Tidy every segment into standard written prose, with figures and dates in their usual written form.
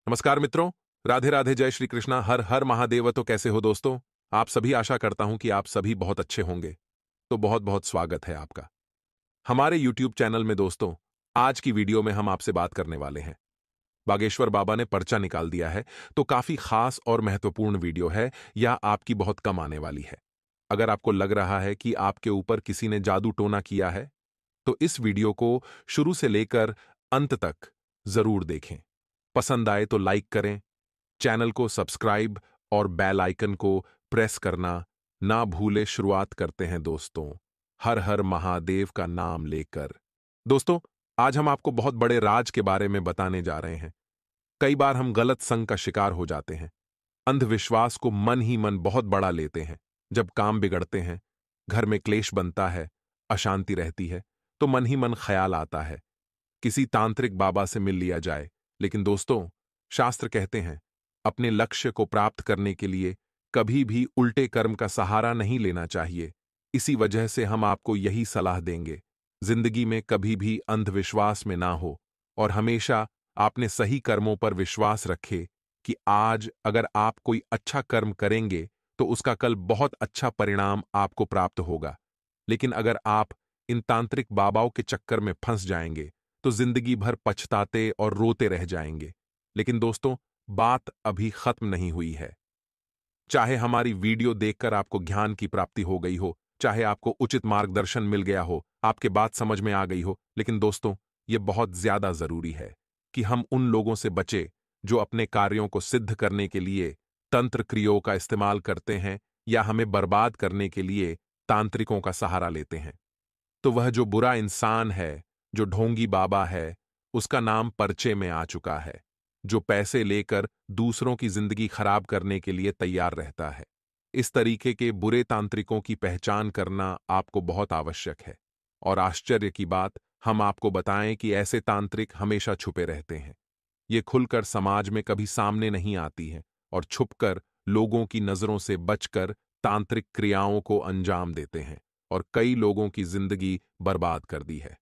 नमस्कार मित्रों। राधे राधे, जय श्री कृष्णा, हर हर महादेव। तो कैसे हो दोस्तों? आप सभी, आशा करता हूं कि आप सभी बहुत अच्छे होंगे। तो बहुत बहुत स्वागत है आपका हमारे यूट्यूब चैनल में। दोस्तों, आज की वीडियो में हम आपसे बात करने वाले हैं। बागेश्वर बाबा ने पर्चा निकाल दिया है, तो काफी खास और महत्वपूर्ण वीडियो है। या आपकी बहुत कम आने वाली है। अगर आपको लग रहा है कि आपके ऊपर किसी ने जादू टोना किया है, तो इस वीडियो को शुरू से लेकर अंत तक जरूर देखें। पसंद आए तो लाइक करें, चैनल को सब्सक्राइब और बेल आइकन को प्रेस करना ना भूले। शुरुआत करते हैं दोस्तों, हर हर महादेव का नाम लेकर। दोस्तों, आज हम आपको बहुत बड़े राज के बारे में बताने जा रहे हैं। कई बार हम गलत संग का शिकार हो जाते हैं, अंधविश्वास को मन ही मन बहुत बड़ा लेते हैं। जब काम बिगड़ते हैं, घर में क्लेश बनता है, अशांति रहती है, तो मन ही मन ख्याल आता है किसी तांत्रिक बाबा से मिल लिया जाए। लेकिन दोस्तों, शास्त्र कहते हैं अपने लक्ष्य को प्राप्त करने के लिए कभी भी उल्टे कर्म का सहारा नहीं लेना चाहिए। इसी वजह से हम आपको यही सलाह देंगे, जिंदगी में कभी भी अंधविश्वास में ना हो और हमेशा आपने सही कर्मों पर विश्वास रखे कि आज अगर आप कोई अच्छा कर्म करेंगे तो उसका कल बहुत अच्छा परिणाम आपको प्राप्त होगा। लेकिन अगर आप इन तांत्रिक बाबाओं के चक्कर में फंस जाएंगे तो जिंदगी भर पछताते और रोते रह जाएंगे। लेकिन दोस्तों, बात अभी खत्म नहीं हुई है। चाहे हमारी वीडियो देखकर आपको ज्ञान की प्राप्ति हो गई हो, चाहे आपको उचित मार्गदर्शन मिल गया हो, आपके बात समझ में आ गई हो, लेकिन दोस्तों, यह बहुत ज्यादा जरूरी है कि हम उन लोगों से बचे जो अपने कार्यों को सिद्ध करने के लिए तंत्र क्रियाओं का इस्तेमाल करते हैं या हमें बर्बाद करने के लिए तांत्रिकों का सहारा लेते हैं। तो वह जो बुरा इंसान है, जो ढोंगी बाबा है, उसका नाम पर्चे में आ चुका है, जो पैसे लेकर दूसरों की जिंदगी खराब करने के लिए तैयार रहता है। इस तरीके के बुरे तांत्रिकों की पहचान करना आपको बहुत आवश्यक है। और आश्चर्य की बात, हम आपको बताएं कि ऐसे तांत्रिक हमेशा छुपे रहते हैं। ये खुलकर समाज में कभी सामने नहीं आती है और छुपकर लोगों की नजरों से बचकर तांत्रिक क्रियाओं को अंजाम देते हैं और कई लोगों की जिंदगी बर्बाद कर दी है।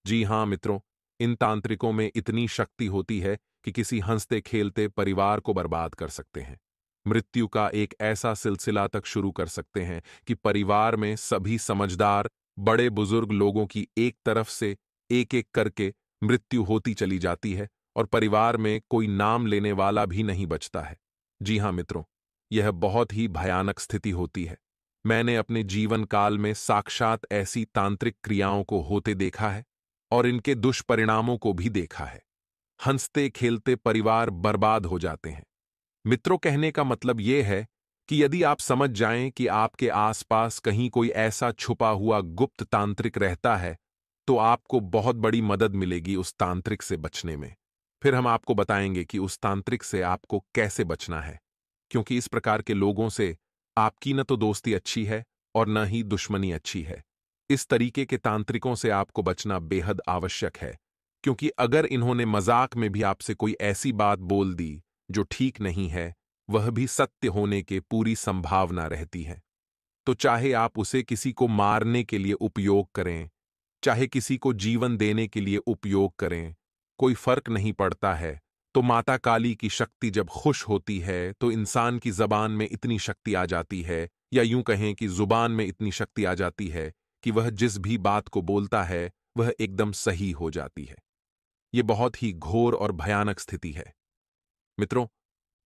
जी हां मित्रों, इन तांत्रिकों में इतनी शक्ति होती है कि किसी हंसते खेलते परिवार को बर्बाद कर सकते हैं। मृत्यु का एक ऐसा सिलसिला तक शुरू कर सकते हैं कि परिवार में सभी समझदार बड़े बुजुर्ग लोगों की एक तरफ से एक एक करके मृत्यु होती चली जाती है और परिवार में कोई नाम लेने वाला भी नहीं बचता है। जी हां मित्रों, यह बहुत ही भयानक स्थिति होती है। मैंने अपने जीवन काल में साक्षात ऐसी तांत्रिक क्रियाओं को होते देखा है और इनके दुष्परिणामों को भी देखा है। हंसते खेलते परिवार बर्बाद हो जाते हैं। मित्रों, कहने का मतलब यह है कि यदि आप समझ जाएं कि आपके आसपास कहीं कोई ऐसा छुपा हुआ गुप्त तांत्रिक रहता है, तो आपको बहुत बड़ी मदद मिलेगी उस तांत्रिक से बचने में। फिर हम आपको बताएंगे कि उस तांत्रिक से आपको कैसे बचना है, क्योंकि इस प्रकार के लोगों से आपकी न तो दोस्ती अच्छी है और न ही दुश्मनी अच्छी है। इस तरीके के तांत्रिकों से आपको बचना बेहद आवश्यक है, क्योंकि अगर इन्होंने मजाक में भी आपसे कोई ऐसी बात बोल दी जो ठीक नहीं है, वह भी सत्य होने के पूरी संभावना रहती है। तो चाहे आप उसे किसी को मारने के लिए उपयोग करें, चाहे किसी को जीवन देने के लिए उपयोग करें, कोई फर्क नहीं पड़ता है। तो माता काली की शक्ति जब खुश होती है तो इंसान की जबान में इतनी शक्ति आ जाती है, या यूं कहें कि जुबान में इतनी शक्ति आ जाती है कि वह जिस भी बात को बोलता है वह एकदम सही हो जाती है। यह बहुत ही घोर और भयानक स्थिति है। मित्रों,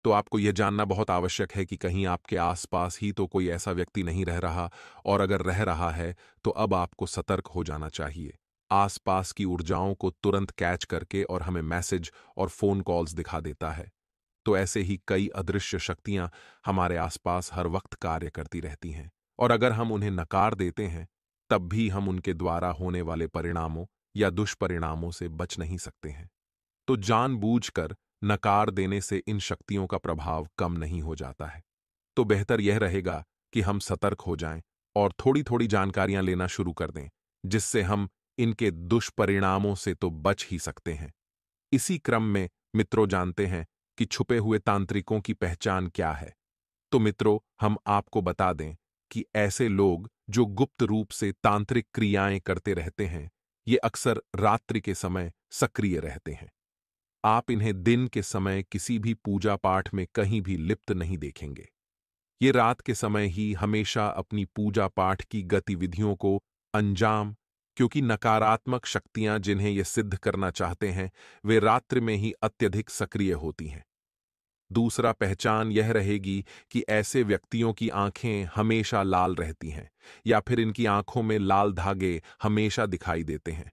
तो आपको यह जानना बहुत आवश्यक है कि कहीं आपके आसपास ही तो कोई ऐसा व्यक्ति नहीं रह रहा, और अगर रह रहा है तो अब आपको सतर्क हो जाना चाहिए। आसपास की ऊर्जाओं को तुरंत कैच करके और हमें मैसेज और फोन कॉल्स दिखा देता है। तो ऐसे ही कई अदृश्य शक्तियां हमारे आसपास हर वक्त कार्य करती रहती हैं, और अगर हम उन्हें नकार देते हैं तब भी हम उनके द्वारा होने वाले परिणामों या दुष्परिणामों से बच नहीं सकते हैं। तो जानबूझकर नकार देने से इन शक्तियों का प्रभाव कम नहीं हो जाता है। तो बेहतर यह रहेगा कि हम सतर्क हो जाएं और थोड़ी थोड़ी जानकारियां लेना शुरू कर दें, जिससे हम इनके दुष्परिणामों से तो बच ही सकते हैं। इसी क्रम में मित्रों, जानते हैं कि छुपे हुए तांत्रिकों की पहचान क्या है। तो मित्रों, हम आपको बता दें कि ऐसे लोग जो गुप्त रूप से तांत्रिक क्रियाएं करते रहते हैं, ये अक्सर रात्रि के समय सक्रिय रहते हैं। आप इन्हें दिन के समय किसी भी पूजा पाठ में कहीं भी लिप्त नहीं देखेंगे। ये रात के समय ही हमेशा अपनी पूजा पाठ की गतिविधियों को अंजाम, क्योंकि नकारात्मक शक्तियां जिन्हें ये सिद्ध करना चाहते हैं वे रात्रि में ही अत्यधिक सक्रिय होती हैं। दूसरा पहचान यह रहेगी कि ऐसे व्यक्तियों की आंखें हमेशा लाल रहती हैं या फिर इनकी आंखों में लाल धागे हमेशा दिखाई देते हैं।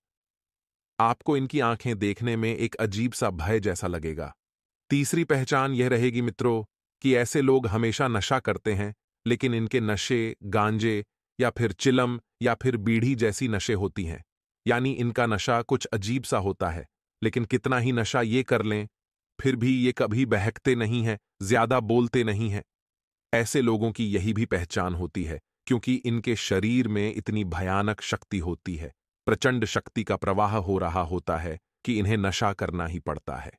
आपको इनकी आंखें देखने में एक अजीब सा भय जैसा लगेगा। तीसरी पहचान यह रहेगी मित्रों कि ऐसे लोग हमेशा नशा करते हैं, लेकिन इनके नशे गांजे या फिर चिलम या फिर बीड़ी जैसी नशे होती हैं। यानी इनका नशा कुछ अजीब सा होता है, लेकिन कितना ही नशा ये कर लें फिर भी ये कभी बहकते नहीं हैं, ज्यादा बोलते नहीं हैं। ऐसे लोगों की यही भी पहचान होती है, क्योंकि इनके शरीर में इतनी भयानक शक्ति होती है, प्रचंड शक्ति का प्रवाह हो रहा होता है कि इन्हें नशा करना ही पड़ता है।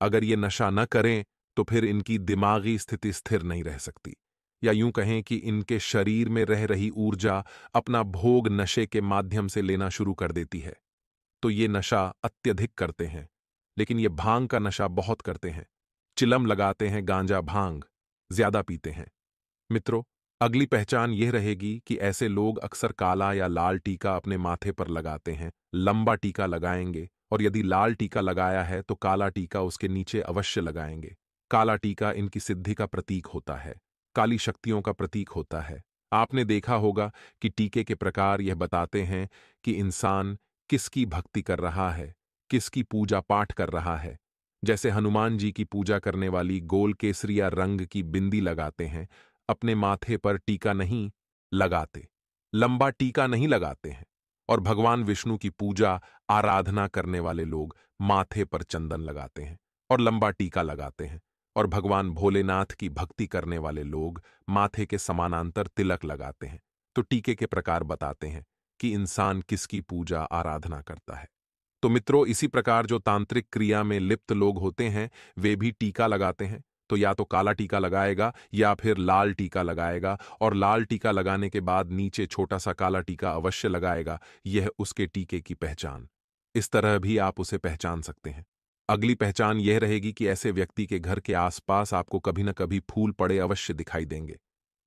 अगर ये नशा न करें तो फिर इनकी दिमागी स्थिति स्थिर नहीं रह सकती, या यूं कहें कि इनके शरीर में रह रही ऊर्जा अपना भोग नशे के माध्यम से लेना शुरू कर देती है। तो ये नशा अत्यधिक करते हैं, लेकिन ये भांग का नशा बहुत करते हैं। चिलम लगाते हैं, गांजा भांग ज्यादा पीते हैं। मित्रों, अगली पहचान यह रहेगी कि ऐसे लोग अक्सर काला या लाल टीका अपने माथे पर लगाते हैं। लंबा टीका लगाएंगे, और यदि लाल टीका लगाया है तो काला टीका उसके नीचे अवश्य लगाएंगे। काला टीका इनकी सिद्धि का प्रतीक होता है, काली शक्तियों का प्रतीक होता है। आपने देखा होगा कि टीके के प्रकार यह बताते हैं कि इंसान किसकी भक्ति कर रहा है, किसकी पूजा पाठ कर रहा है। जैसे हनुमान जी की पूजा करने वाली गोल केसरिया रंग की बिंदी लगाते हैं, अपने माथे पर टीका नहीं लगाते, लंबा टीका नहीं लगाते हैं। और भगवान विष्णु की पूजा आराधना करने वाले लोग माथे पर चंदन लगाते हैं और लंबा टीका लगाते हैं। और भगवान भोलेनाथ की भक्ति करने वाले लोग माथे के समानांतर तिलक लगाते हैं। तो टीके के प्रकार बताते हैं कि इंसान किसकी पूजा आराधना करता है। तो मित्रों, इसी प्रकार जो तांत्रिक क्रिया में लिप्त लोग होते हैं वे भी टीका लगाते हैं। तो या तो काला टीका लगाएगा या फिर लाल टीका लगाएगा, और लाल टीका लगाने के बाद नीचे छोटा सा काला टीका अवश्य लगाएगा। यह उसके टीके की पहचान। इस तरह भी आप उसे पहचान सकते हैं। अगली पहचान यह रहेगी कि ऐसे व्यक्ति के घर के आसपास आपको कभी न कभी फूल पड़े अवश्य दिखाई देंगे।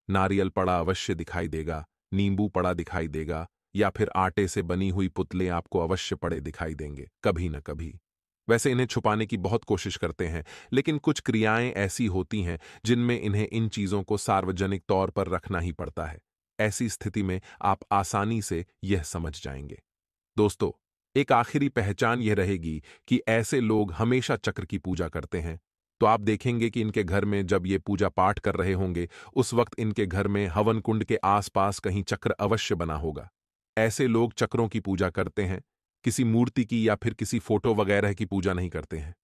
नारियल पड़ा अवश्य दिखाई देगा, नींबू पड़ा दिखाई देगा, या फिर आटे से बनी हुई पुतले आपको अवश्य पड़े दिखाई देंगे कभी न कभी। वैसे इन्हें छुपाने की बहुत कोशिश करते हैं, लेकिन कुछ क्रियाएं ऐसी होती हैं जिनमें इन्हें इन चीजों को सार्वजनिक तौर पर रखना ही पड़ता है। ऐसी स्थिति में आप आसानी से यह समझ जाएंगे। दोस्तों, एक आखिरी पहचान यह रहेगी कि ऐसे लोग हमेशा चक्र की पूजा करते हैं। तो आप देखेंगे कि इनके घर में जब ये पूजा पाठ कर रहे होंगे उस वक्त इनके घर में हवन कुंड के आसपास कहीं चक्र अवश्य बना होगा। ऐसे लोग चक्रों की पूजा करते हैं, किसी मूर्ति की या फिर किसी फोटो वगैरह की पूजा नहीं करते हैं।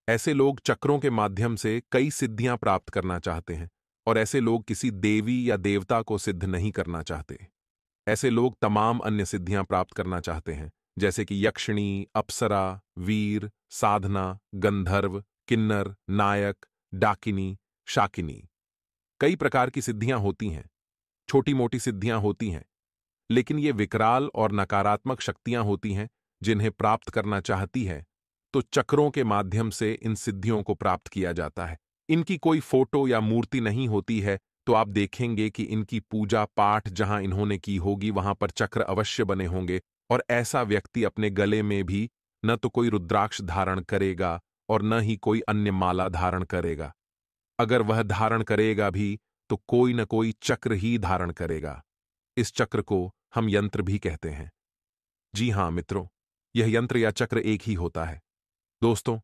ऐसे लोग चक्रों के माध्यम से कई सिद्धियां प्राप्त करना चाहते हैं, और ऐसे लोग किसी देवी या देवता को सिद्ध नहीं करना चाहते। ऐसे लोग तमाम अन्य सिद्धियां प्राप्त करना चाहते हैं, जैसे कि यक्षिणी, अप्सरा, वीर, साधना, गंधर्व, किन्नर, नायक, डाकिनी, शाकिनी। कई प्रकार की सिद्धियां होती हैं, छोटी मोटी सिद्धियां होती हैं, लेकिन ये विकराल और नकारात्मक शक्तियां होती हैं जिन्हें प्राप्त करना चाहती है तो चक्रों के माध्यम से इन सिद्धियों को प्राप्त किया जाता है। इनकी कोई फोटो या मूर्ति नहीं होती है, तो आप देखेंगे कि इनकी पूजा पाठ जहां इन्होंने की होगी वहां पर चक्र अवश्य बने होंगे। और ऐसा व्यक्ति अपने गले में भी न तो कोई रुद्राक्ष धारण करेगा और न ही कोई अन्य माला धारण करेगा। अगर वह धारण करेगा भी तो कोई न कोई चक्र ही धारण करेगा। इस चक्र को हम यंत्र भी कहते हैं। जी हां मित्रों, यह यंत्र या चक्र एक ही होता है। दोस्तों,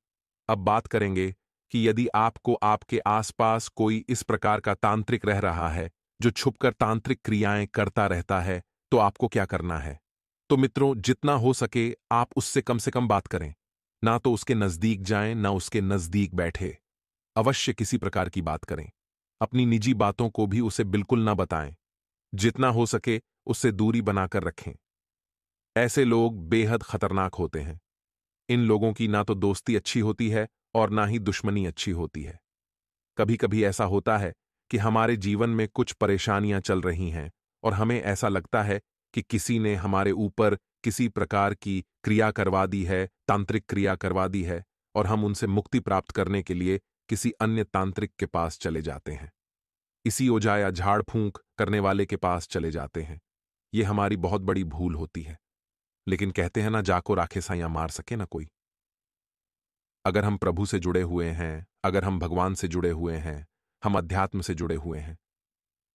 अब बात करेंगे कि यदि आपको आपके आसपास कोई इस प्रकार का तांत्रिक रह रहा है जो छुपकर तांत्रिक क्रियाएं करता रहता है तो आपको क्या करना है। तो मित्रों, जितना हो सके आप उससे कम बात करें। ना तो उसके नजदीक जाएं, ना उसके नजदीक बैठे। अवश्य किसी प्रकार की बात करें। अपनी निजी बातों को भी उसे बिल्कुल ना बताएं। जितना हो सके उससे दूरी बनाकर रखें। ऐसे लोग बेहद खतरनाक होते हैं। इन लोगों की ना तो दोस्ती अच्छी होती है और ना ही दुश्मनी अच्छी होती है। कभी कभी ऐसा होता है कि हमारे जीवन में कुछ परेशानियां चल रही हैं और हमें ऐसा लगता है कि किसी ने हमारे ऊपर किसी प्रकार की क्रिया करवा दी है, तांत्रिक क्रिया करवा दी है। और हम उनसे मुक्ति प्राप्त करने के लिए किसी अन्य तांत्रिक के पास चले जाते हैं, इसी ओझा या झाड़ फूंक करने वाले के पास चले जाते हैं। ये हमारी बहुत बड़ी भूल होती है। लेकिन कहते हैं ना, जाको राखे साइयां मार सके ना कोई। अगर हम प्रभु से जुड़े हुए हैं, अगर हम भगवान से जुड़े हुए हैं, हम अध्यात्म से जुड़े हुए हैं,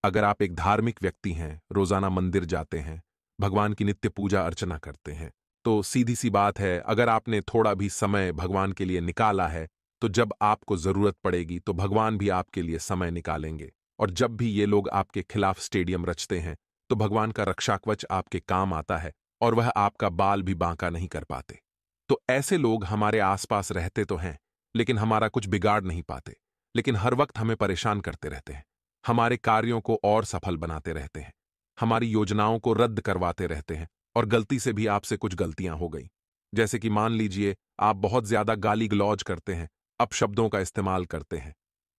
अगर आप एक धार्मिक व्यक्ति हैं, रोजाना मंदिर जाते हैं, भगवान की नित्य पूजा अर्चना करते हैं, तो सीधी सी बात है, अगर आपने थोड़ा भी समय भगवान के लिए निकाला है, तो जब आपको जरूरत पड़ेगी तो भगवान भी आपके लिए समय निकालेंगे। और जब भी ये लोग आपके खिलाफ स्टेडियम रचते हैं, तो भगवान का रक्षाकवच आपके काम आता है और वह आपका बाल भी बांका नहीं कर पाते। तो ऐसे लोग हमारे आसपास रहते तो हैं, लेकिन हमारा कुछ बिगाड़ नहीं पाते, लेकिन हर वक्त हमें परेशान करते रहते हैं, हमारे कार्यों को और सफल बनाते रहते हैं, हमारी योजनाओं को रद्द करवाते रहते हैं। और गलती से भी आपसे कुछ गलतियां हो गई, जैसे कि मान लीजिए आप बहुत ज्यादा गाली गलौज करते हैं, अपशब्दों का इस्तेमाल करते हैं,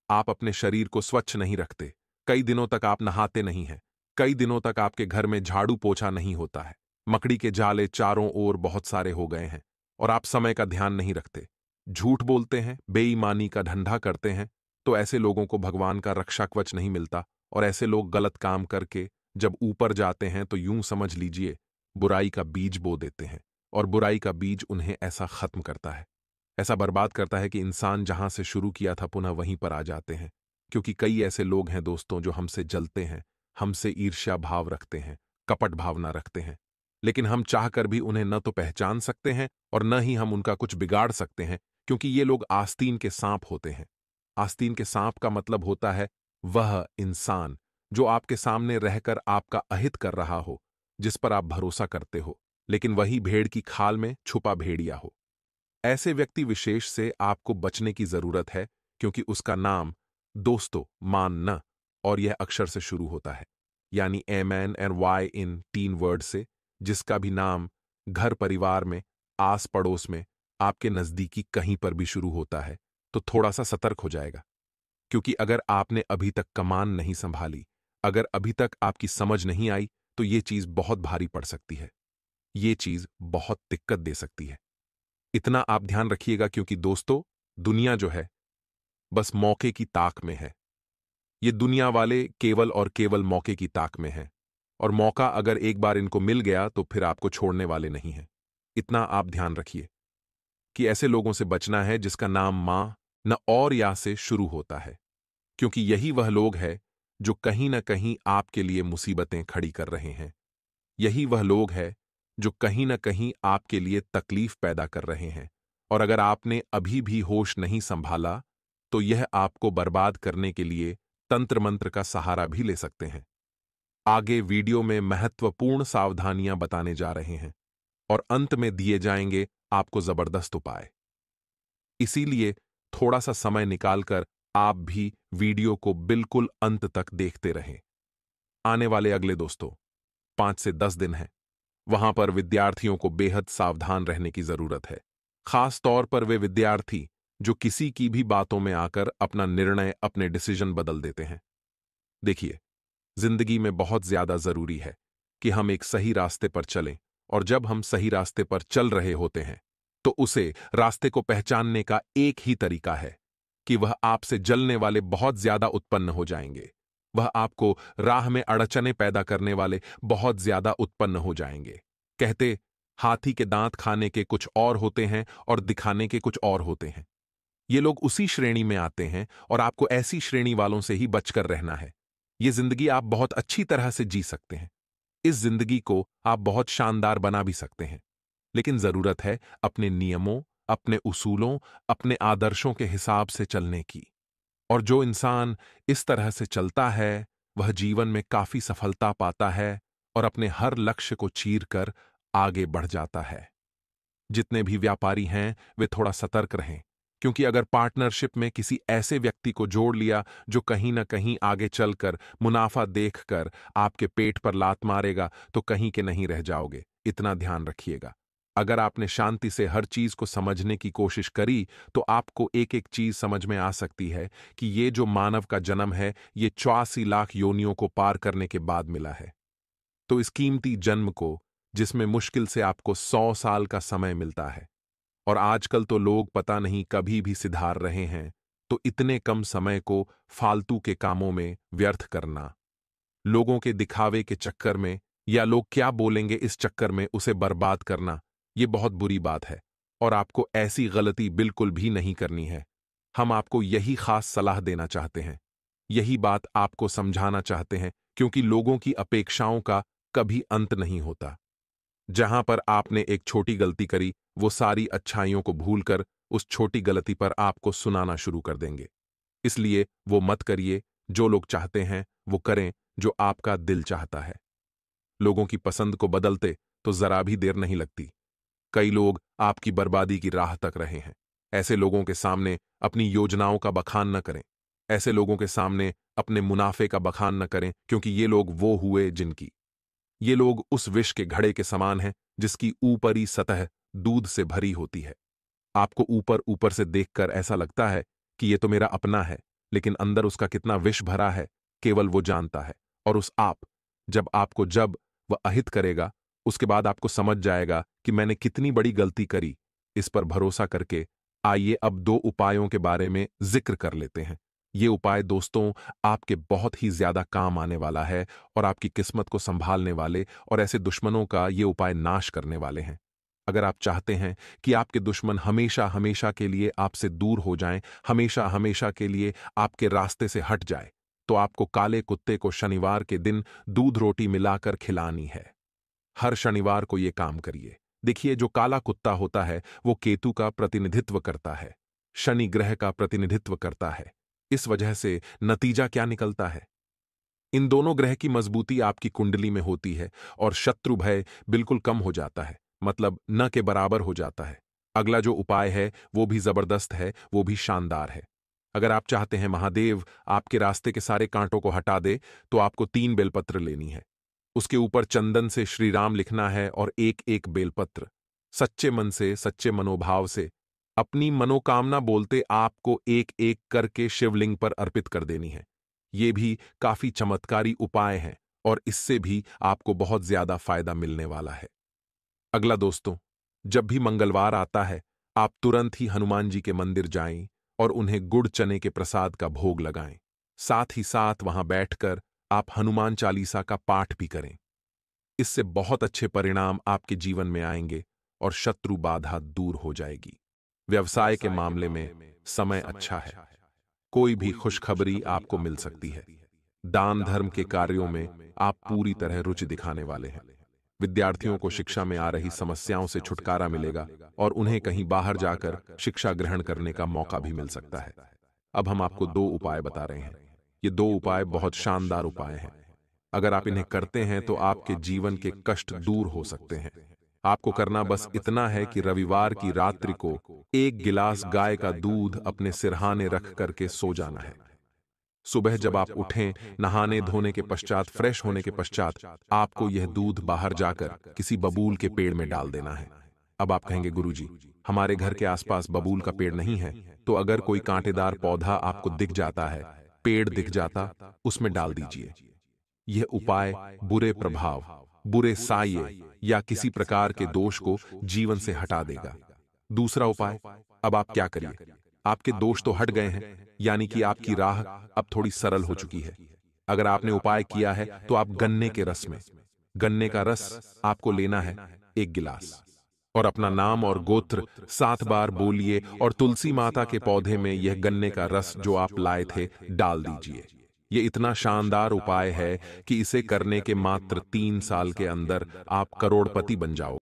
आप अपने शरीर को स्वच्छ नहीं रखते, कई दिनों तक आप नहाते नहीं हैं, कई दिनों तक आपके घर में झाड़ू पोछा नहीं होता है, मकड़ी के जाले चारों ओर बहुत सारे हो गए हैं, और आप समय का ध्यान नहीं रखते, झूठ बोलते हैं, बेईमानी का धंधा करते हैं, तो ऐसे लोगों को भगवान का रक्षा कवच नहीं मिलता। और ऐसे लोग गलत काम करके जब ऊपर जाते हैं तो यूं समझ लीजिए बुराई का बीज बो देते हैं, और बुराई का बीज उन्हें ऐसा खत्म करता है, ऐसा बर्बाद करता है कि इंसान जहां से शुरू किया था पुनः वहीं पर आ जाते हैं। क्योंकि कई ऐसे लोग हैं दोस्तों जो हमसे जलते हैं, हमसे ईर्ष्या भाव रखते हैं, कपट भावना रखते हैं, लेकिन हम चाहकर भी उन्हें न तो पहचान सकते हैं और न ही हम उनका कुछ बिगाड़ सकते हैं, क्योंकि ये लोग आस्तीन के सांप होते हैं। आस्तीन के सांप का मतलब होता है वह इंसान जो आपके सामने रहकर आपका अहित कर रहा हो, जिस पर आप भरोसा करते हो, लेकिन वही भेड़ की खाल में छुपा भेड़िया हो। ऐसे व्यक्ति विशेष से आपको बचने की जरूरत है, क्योंकि उसका नाम दोस्तों मान न और यह अक्षर से शुरू होता है, यानी M N and Y in 3 word से, जिसका भी नाम घर परिवार में, आस पड़ोस में, आपके नजदीकी कहीं पर भी शुरू होता है, तो थोड़ा सा सतर्क हो जाएगा। क्योंकि अगर आपने अभी तक कमान नहीं संभाली, अगर अभी तक आपकी समझ नहीं आई, तो ये चीज बहुत भारी पड़ सकती है, ये चीज बहुत दिक्कत दे सकती है। इतना आप ध्यान रखिएगा, क्योंकि दोस्तों दुनिया जो है बस मौके की ताक में है। ये दुनिया वाले केवल और केवल मौके की ताक में हैं, और मौका अगर एक बार इनको मिल गया तो फिर आपको छोड़ने वाले नहीं हैं। इतना आप ध्यान रखिए कि ऐसे लोगों से बचना है जिसका नाम मां न और या से शुरू होता है, क्योंकि यही वह लोग हैं जो कहीं न कहीं आपके लिए मुसीबतें खड़ी कर रहे हैं। यही वह लोग हैं जो कहीं न कहीं आपके लिए तकलीफ पैदा कर रहे हैं, और अगर आपने अभी भी होश नहीं संभाला तो यह आपको बर्बाद करने के लिए तंत्र मंत्र का सहारा भी ले सकते हैं। आगे वीडियो में महत्वपूर्ण सावधानियां बताने जा रहे हैं, और अंत में दिए जाएंगे आपको जबरदस्त उपाय। इसीलिए थोड़ा सा समय निकालकर आप भी वीडियो को बिल्कुल अंत तक देखते रहें। आने वाले अगले दोस्तों 5 से 10 दिन हैं, वहां पर विद्यार्थियों को बेहद सावधान रहने की जरूरत है, खास तौर पर वे विद्यार्थी जो किसी की भी बातों में आकर अपना निर्णय, अपने डिसीजन बदल देते हैं। देखिए, जिंदगी में बहुत ज्यादा जरूरी है कि हम एक सही रास्ते पर चलें, और जब हम सही रास्ते पर चल रहे होते हैं तो उसे रास्ते को पहचानने का एक ही तरीका है कि वह आपसे जलने वाले बहुत ज्यादा उत्पन्न हो जाएंगे, वह आपको राह में अड़चने पैदा करने वाले बहुत ज्यादा उत्पन्न हो जाएंगे। कहते, हाथी के दांत खाने के कुछ और होते हैं और दिखाने के कुछ और होते हैं। ये लोग उसी श्रेणी में आते हैं, और आपको ऐसी श्रेणी वालों से ही बचकर रहना है। ये जिंदगी आप बहुत अच्छी तरह से जी सकते हैं, इस जिंदगी को आप बहुत शानदार बना भी सकते हैं, लेकिन जरूरत है अपने नियमों, अपने उसूलों, अपने आदर्शों के हिसाब से चलने की। और जो इंसान इस तरह से चलता है वह जीवन में काफी सफलता पाता है और अपने हर लक्ष्य को चीर कर आगे बढ़ जाता है। जितने भी व्यापारी हैं वे थोड़ा सतर्क रहें, क्योंकि अगर पार्टनरशिप में किसी ऐसे व्यक्ति को जोड़ लिया जो कहीं ना कहीं आगे चलकर मुनाफा देखकर आपके पेट पर लात मारेगा, तो कहीं के नहीं रह जाओगे। इतना ध्यान रखिएगा। अगर आपने शांति से हर चीज को समझने की कोशिश करी तो आपको एक एक चीज समझ में आ सकती है कि ये जो मानव का जन्म है ये 84 लाख योनियों को पार करने के बाद मिला है। तो इस कीमती जन्म को, जिसमें मुश्किल से आपको 100 साल का समय मिलता है, और आजकल तो लोग पता नहीं कभी भी सिधार रहे हैं, तो इतने कम समय को फालतू के कामों में व्यर्थ करना, लोगों के दिखावे के चक्कर में या लोग क्या बोलेंगे इस चक्कर में उसे बर्बाद करना, ये बहुत बुरी बात है और आपको ऐसी गलती बिल्कुल भी नहीं करनी है। हम आपको यही खास सलाह देना चाहते हैं, यही बात आपको समझाना चाहते हैं, क्योंकि लोगों की अपेक्षाओं का कभी अंत नहीं होता। जहां पर आपने एक छोटी गलती करी, वो सारी अच्छाइयों को भूलकर उस छोटी गलती पर आपको सुनाना शुरू कर देंगे। इसलिए वो मत करिए, जो लोग चाहते हैं वो करें जो आपका दिल चाहता है। लोगों की पसंद को बदलते तो जरा भी देर नहीं लगती। कई लोग आपकी बर्बादी की राह तक रहे हैं। ऐसे लोगों के सामने अपनी योजनाओं का बखान न करें। ऐसे लोगों के सामने अपने मुनाफे का बखान न करें, क्योंकि ये लोग वो हुए जिनकी, ये लोग उस विष के घड़े के समान हैं जिसकी ऊपरी सतह दूध से भरी होती है। आपको ऊपर ऊपर से देखकर ऐसा लगता है कि ये तो मेरा अपना है, लेकिन अंदर उसका कितना विष भरा है केवल वो जानता है। और उस आप, जब वह अहित करेगा, उसके बाद आपको समझ जाएगा कि मैंने कितनी बड़ी गलती करी। इस पर भरोसा करके आइए अब 2 उपायों के बारे में जिक्र कर लेते हैं। ये उपाय दोस्तों आपके बहुत ही ज्यादा काम आने वाला है और आपकी किस्मत को संभालने वाले और ऐसे दुश्मनों का ये उपाय नाश करने वाले हैं। अगर आप चाहते हैं कि आपके दुश्मन हमेशा हमेशा के लिए आपसे दूर हो जाएं, हमेशा हमेशा के लिए आपके रास्ते से हट जाए, तो आपको काले कुत्ते को शनिवार के दिन दूध रोटी मिलाकर खिलानी है। हर शनिवार को ये काम करिए। देखिए, जो काला कुत्ता होता है वो केतु का प्रतिनिधित्व करता है, शनि ग्रह का प्रतिनिधित्व करता है। इस वजह से नतीजा क्या निकलता है? इन दोनों ग्रह की मजबूती आपकी कुंडली में होती है और शत्रु भय बिल्कुल कम हो जाता है, मतलब न के बराबर हो जाता है। अगला जो उपाय है वो भी जबरदस्त है, वो भी शानदार है। अगर आप चाहते हैं महादेव आपके रास्ते के सारे कांटों को हटा दे, तो आपको 3 बेलपत्र लेनी है। उसके ऊपर चंदन से श्री राम लिखना है और एक एक बेलपत्र सच्चे मन से, सच्चे मनोभाव से, अपनी मनोकामना बोलते आपको एक एक करके शिवलिंग पर अर्पित कर देनी है। ये भी काफी चमत्कारी उपाय हैं और इससे भी आपको बहुत ज्यादा फायदा मिलने वाला है। अगला दोस्तों, जब भी मंगलवार आता है, आप तुरंत ही हनुमान जी के मंदिर जाएं और उन्हें गुड़ चने के प्रसाद का भोग लगाएं। साथ ही साथ वहां बैठकर आप हनुमान चालीसा का पाठ भी करें। इससे बहुत अच्छे परिणाम आपके जीवन में आएंगे और शत्रु बाधा दूर हो जाएगी। व्यवसाय के मामले में समय अच्छा है। कोई भी खुशखबरी आपको मिल सकती है। दान धर्म के कार्यों में आप पूरी तरह रुचि दिखाने वाले हैं। विद्यार्थियों को शिक्षा में आ रही समस्याओं से छुटकारा मिलेगा और उन्हें कहीं बाहर जाकर शिक्षा ग्रहण करने का मौका भी मिल सकता है। अब हम आपको 2 उपाय बता रहे हैं। ये 2 उपाय बहुत शानदार उपाय हैं। अगर आप इन्हें करते हैं तो आपके जीवन के कष्ट दूर हो सकते हैं। आपको करना बस इतना है कि रविवार की रात्रि को 1 गिलास गाय का दूध अपने सिरहाने रख करके सो जाना है। सुबह जब आप उठें, नहाने धोने के पश्चात, फ्रेश होने के पश्चात, आपको यह दूध बाहर जाकर किसी बबूल के पेड़ में डाल देना है। अब आप कहेंगे, गुरुजी, हमारे घर के आसपास बबूल का पेड़ नहीं है, तो अगर कोई कांटेदार पौधा आपको दिख जाता है, पेड़ दिख जाता, उसमें डाल दीजिए। यह उपाय बुरे प्रभाव, बुरे साये या किसी प्रकार के दोष को जीवन से हटा देगा। दूसरा उपाय, अब आप क्या करिए? आपके दोष तो हट गए हैं, यानी कि आपकी राह अब थोड़ी सरल हो चुकी है। अगर आपने उपाय किया है तो आप गन्ने का रस आपको लेना है 1 गिलास, और अपना नाम और गोत्र 7 बार बोलिए और तुलसी माता के पौधे में यह गन्ने का रस जो आप लाए थे डाल दीजिए। ये इतना शानदार उपाय है कि इसे करने के मात्र 3 साल के अंदर आप करोड़पति बन जाओगे।